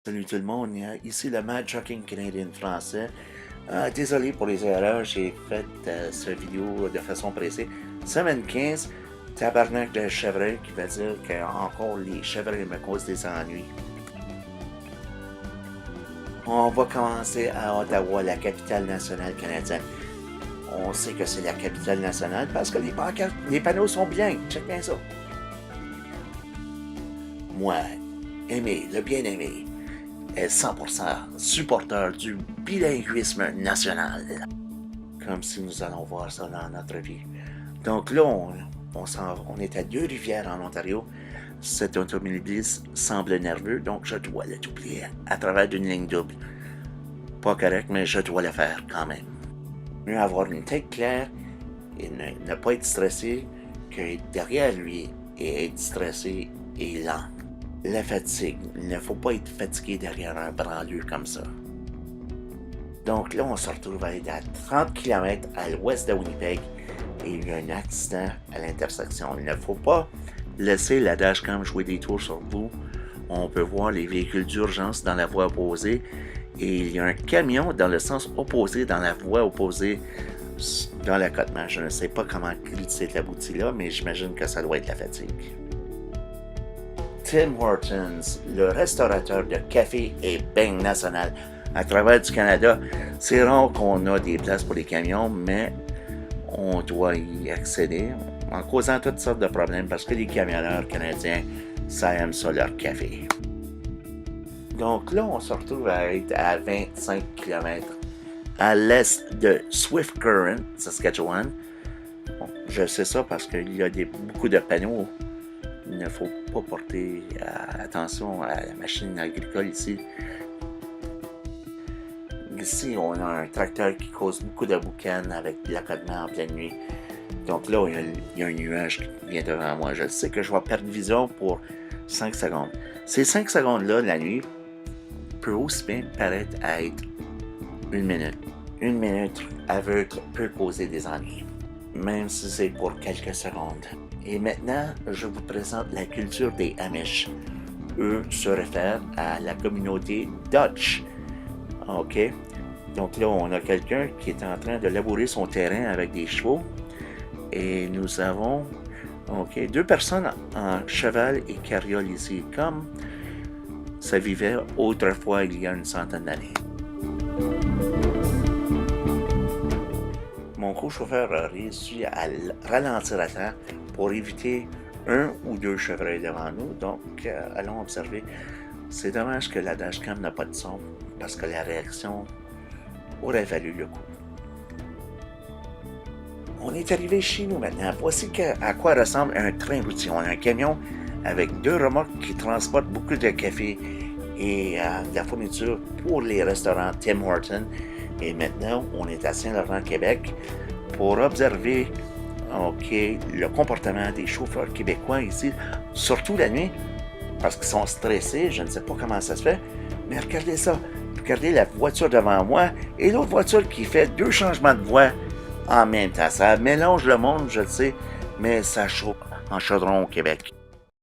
Salut tout le monde, ici le Mad Trucking Canadien français. Désolé pour les erreurs, j'ai fait cette vidéo de façon pressée. Semaine 15, tabarnak de chevreuil qui veut dire que encore les chevreuils me causent des ennuis. On va commencer à Ottawa, la capitale nationale canadienne. On sait que c'est la capitale nationale parce que les panneaux sont bien. Check bien ça. Moi, Aimé, le bien-aimé, est 100% supporter du bilinguisme national. Comme si nous allons voir ça dans notre vie. Donc là, on est à Deux-Rivières en Ontario. Cet automobiliste semble nerveux, donc je dois le doubler à travers d'une ligne double. Pas correct, mais je dois le faire quand même. Mieux avoir une tête claire et ne pas être stressé que derrière lui et être stressé et lent. La fatigue. Il ne faut pas être fatigué derrière un branleux comme ça. Donc là, on se retrouve à être à 30 km à l'ouest de Winnipeg et il y a un accident à l'intersection. Il ne faut pas laisser la dashcam jouer des tours sur vous. On peut voir les véhicules d'urgence dans la voie opposée et il y a un camion dans le sens opposé, dans la voie opposée dans l'accotement. Je ne sais pas comment glisser de la boutique là, mais j'imagine que ça doit être la fatigue. Tim Hortons, le restaurateur de café et beignes national à travers du Canada. C'est rare qu'on a des places pour les camions, mais on doit y accéder en causant toutes sortes de problèmes parce que les camionneurs canadiens, ça aime ça leur café. Donc là, on se retrouve à être à 25 km à l'est de Swift Current, Saskatchewan. Bon, je sais ça parce qu'il y a beaucoup de panneaux. Il ne faut pas porter attention à la machine agricole ici. Ici, on a un tracteur qui cause beaucoup de boucan avec l'accotement en pleine nuit. Donc là, il y a un nuage qui vient devant moi. Je sais que je vais perdre vision pour 5 secondes. Ces 5 secondes-là, la nuit, peut aussi bien paraître à être une minute. Une minute aveugle peut causer des ennuis, même si c'est pour quelques secondes. Et maintenant, je vous présente la culture des Amish. Eux se réfèrent à la communauté Dutch. OK? Donc là, on a quelqu'un qui est en train de labourer son terrain avec des chevaux. Et nous avons deux personnes en cheval et carriole ici, comme ça vivait autrefois il y a une centaine d'années. Mon co-chauffeur a réussi à ralentir à temps pour éviter un ou deux chevreuils devant nous. Donc, allons observer. C'est dommage que la dashcam n'a pas de son parce que la réaction aurait valu le coup. On est arrivé chez nous maintenant. Voici à quoi ressemble un train routier. On a un camion avec deux remorques qui transportent beaucoup de café et de la fourniture pour les restaurants Tim Hortons. Et maintenant, on est à Saint-Laurent, Québec, pour observer le comportement des chauffeurs québécois ici, surtout la nuit, parce qu'ils sont stressés. Je ne sais pas comment ça se fait, mais regardez ça. Regardez la voiture devant moi et l'autre voiture qui fait deux changements de voie en même temps. Ça mélange le monde, je le sais, mais ça chauffe en chaudron au Québec.